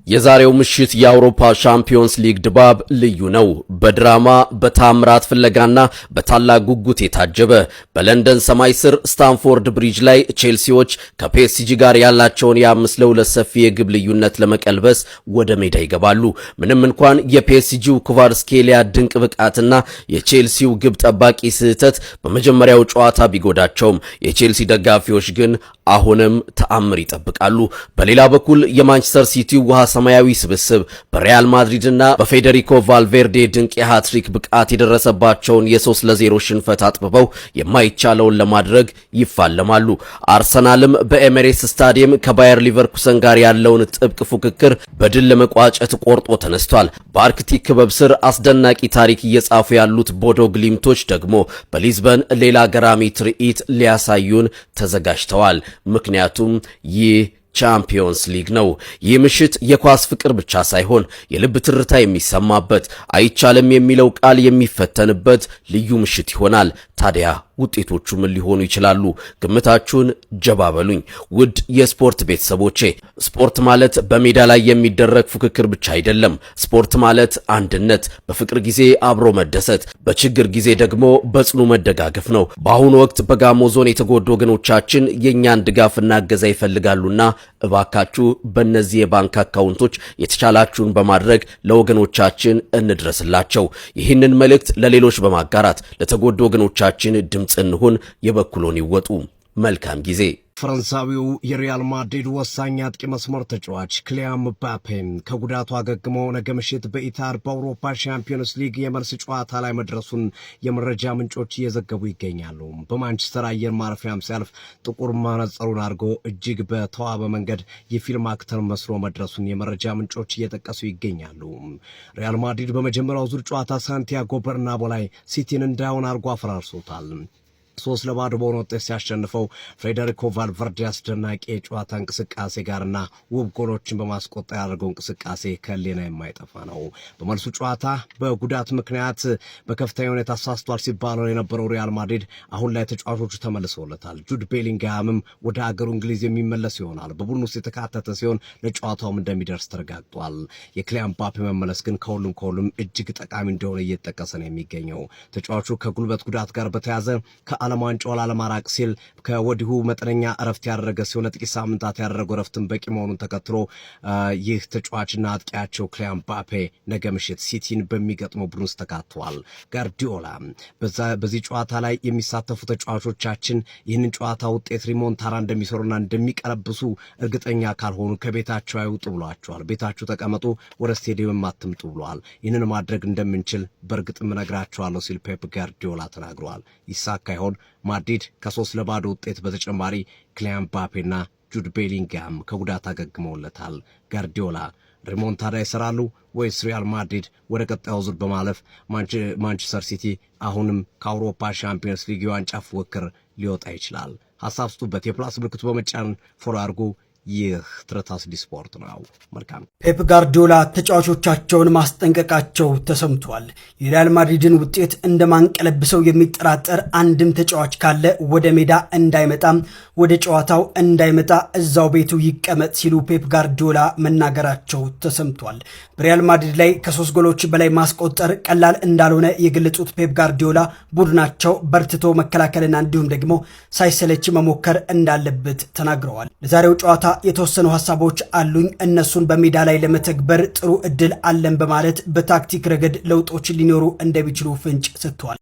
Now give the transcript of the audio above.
የዛሬው ምሽት የአውሮፓ ሻምፒዮንስ ሊግ ድባብ ልዩ ነው። በድራማ በታምራት ፍለጋና በታላቅ ጉጉት የታጀበ በለንደን ሰማይ ስር ስታንፎርድ ብሪጅ ላይ ቼልሲዎች ከፒኤስጂ ጋር ያላቸውን የ5-2 ሰፊ የግብ ልዩነት ለመቀልበስ ወደ ሜዳ ይገባሉ። ምንም እንኳን የፒኤስጂው ክቫራትስኬሊያ ድንቅ ብቃትና የቼልሲው ግብ ጠባቂ ስህተት በመጀመሪያው ጨዋታ ቢጎዳቸውም የቼልሲ ደጋፊዎች ግን አሁንም ተአምር ይጠብቃሉ። በሌላ በኩል የማንቸስተር ሲቲው ውሃ ሰማያዊ ስብስብ በሪያል ማድሪድና በፌዴሪኮ ቫልቬርዴ ድንቅ የሃትሪክ ብቃት የደረሰባቸውን የ3-0 ሽንፈት አጥብበው የማይቻለውን ለማድረግ ይፋለማሉ። አርሰናልም በኤሚሬትስ ስታዲየም ከባየር ሊቨርኩሰን ጋር ያለውን ጥብቅ ፉክክር በድል ለመቋጨት ቆርጦ ተነስቷል። በአርክቲክ ክበብ ስር አስደናቂ ታሪክ እየጻፉ ያሉት ቦዶ ግሊምቶች ደግሞ በሊዝበን ሌላ ገራሚ ትርኢት ሊያሳዩን ተዘጋጅተዋል። ምክንያቱም ይህ ቻምፒዮንስ ሊግ ነው። ይህ ምሽት የኳስ ፍቅር ብቻ ሳይሆን የልብ ትርታ የሚሰማበት፣ አይቻልም የሚለው ቃል የሚፈተንበት ልዩ ምሽት ይሆናል። ታዲያ ውጤቶቹ ምን ሊሆኑ ይችላሉ? ግምታችሁን ጀባ በሉኝ። ውድ የስፖርት ቤተሰቦቼ፣ ስፖርት ማለት በሜዳ ላይ የሚደረግ ፉክክር ብቻ አይደለም። ስፖርት ማለት አንድነት፣ በፍቅር ጊዜ አብሮ መደሰት፣ በችግር ጊዜ ደግሞ በጽኑ መደጋገፍ ነው። በአሁኑ ወቅት በጋሞ ዞን የተጎዱ ወገኖቻችን የኛን ድጋፍና እገዛ ይፈልጋሉና እባካችሁ በእነዚህ የባንክ አካውንቶች የተቻላችሁን በማድረግ ለወገኖቻችን እንድረስላቸው። ይህንን መልእክት ለሌሎች በማጋራት ለተጎዱ ወገኖቻችን ድምጽ እንሁን፣ የበኩሎን ይወጡ። መልካም ጊዜ። ፈረንሳዊው የሪያል ማድሪድ ወሳኝ አጥቂ መስመር ተጫዋች ክሊያን ምባፔ ከጉዳቱ አገግሞ ነገ ምሽት በኢታድ በአውሮፓ ሻምፒዮንስ ሊግ የመልስ ጨዋታ ላይ መድረሱን የመረጃ ምንጮች እየዘገቡ ይገኛሉ። በማንቸስተር አየር ማረፊያም ሲያልፍ ጥቁር መነጽሩን አድርጎ እጅግ በተዋበ መንገድ የፊልም አክተር መስሎ መድረሱን የመረጃ ምንጮች እየጠቀሱ ይገኛሉ። ሪያል ማድሪድ በመጀመሪያው ዙር ጨዋታ ሳንቲያጎ በርናቦ ላይ ሲቲን እንዳይሆን አድርጎ አፈራርሶታል። 3-0 በሆነ ውጤት ሲያሸንፈው ፌዴሪኮ ቫልቬርዴ አስደናቂ የጨዋታ እንቅስቃሴ ጋርና ውብ ጎሎችን በማስቆጠር ያደረገው እንቅስቃሴ ከሌና የማይጠፋ ነው። በመልሱ ጨዋታ በጉዳት ምክንያት በከፍተኛ ሁኔታ አሳስቷል ሲባለው የነበረው ሪያል ማድሪድ አሁን ላይ ተጫዋቾቹ ተመልሰውለታል። ጁድ ቤሊንግሃምም ወደ ሀገሩ እንግሊዝ የሚመለስ ይሆናል። በቡድኑ ውስጥ የተካተተ ሲሆን ለጨዋታውም እንደሚደርስ ተረጋግጧል። የክሊያን ምባፔ መመለስ ግን ከሁሉም እጅግ ጠቃሚ እንደሆነ እየተጠቀሰ ነው የሚገኘው። ተጫዋቹ ከጉልበት ጉዳት ጋር በተያያዘ ዓለም ዋንጫው ላለማራቅ ሲል ከወዲሁ መጠነኛ እረፍት ያደረገ ሲሆን ለጥቂት ሳምንታት ያደረገው እረፍትን በቂ መሆኑን ተከትሎ ይህ ተጫዋችና አጥቂያቸው ክሊያን ምባፔ ነገ ምሽት ሲቲን በሚገጥመው ቡድን ውስጥ ተካተዋል። ጋርዲዮላ በዚህ ጨዋታ ላይ የሚሳተፉ ተጫዋቾቻችን ይህንን ጨዋታ ውጤት ሪሞንታራ እንደሚሰሩና እንደሚቀለብሱ እርግጠኛ ካልሆኑ ከቤታቸው አይውጡ ብሏቸዋል። ቤታችሁ ተቀመጡ፣ ወደ ስቴዲየም አትምጡ ብለዋል። ይህንን ማድረግ እንደምንችል በእርግጥም እነግራቸዋለሁ ሲል ፔፕ ጋርዲዮላ ተናግረዋል። ይሳካ ይሆን? ማድሪድ ከ3-0 ውጤት በተጨማሪ ክሊያን ምባፔና ጁድ ቤሊንግሃም ከጉዳት አገግመውለታል። ጋርዲዮላ ሪሞንታዳ ይሰራሉ ወይስ ሪያል ማድሪድ ወደ ቀጣዩ ዙር በማለፍ ማንቸስተር ሲቲ አሁንም ከአውሮፓ ሻምፒዮንስ ሊግ የዋንጫ ፉክክር ሊወጣ ይችላል? ሐሳብ ስጡበት። የፕላስ ምልክቱ በመጫን ፎሎ አድርጉ። ይህ ትርታስ ስፖርት ነው። መልካም። ፔፕ ጋርዲዮላ ተጫዋቾቻቸውን ማስጠንቀቃቸው ተሰምቷል። የሪያል ማድሪድን ውጤት እንደማንቀለብሰው የሚጠራጠር አንድም ተጫዋች ካለ ወደ ሜዳ እንዳይመጣም፣ ወደ ጨዋታው እንዳይመጣ እዛው ቤቱ ይቀመጥ ሲሉ ፔፕ ጋርዲዮላ መናገራቸው ተሰምቷል። በሪያል ማድሪድ ላይ ከ3 ጎሎች በላይ ማስቆጠር ቀላል እንዳልሆነ የገለጹት ፔፕ ጋርዲዮላ ቡድናቸው በርትቶ መከላከልና እንዲሁም ደግሞ ሳይሰለች መሞከር እንዳለበት ተናግረዋል። ለዛሬው ጨዋታ የተወሰኑ ሐሳቦች አሉኝ፣ እነሱን በሜዳ ላይ ለመተግበር ጥሩ እድል አለን በማለት በታክቲክ ረገድ ለውጦች ሊኖሩ እንደሚችሉ ፍንጭ ሰጥቷል።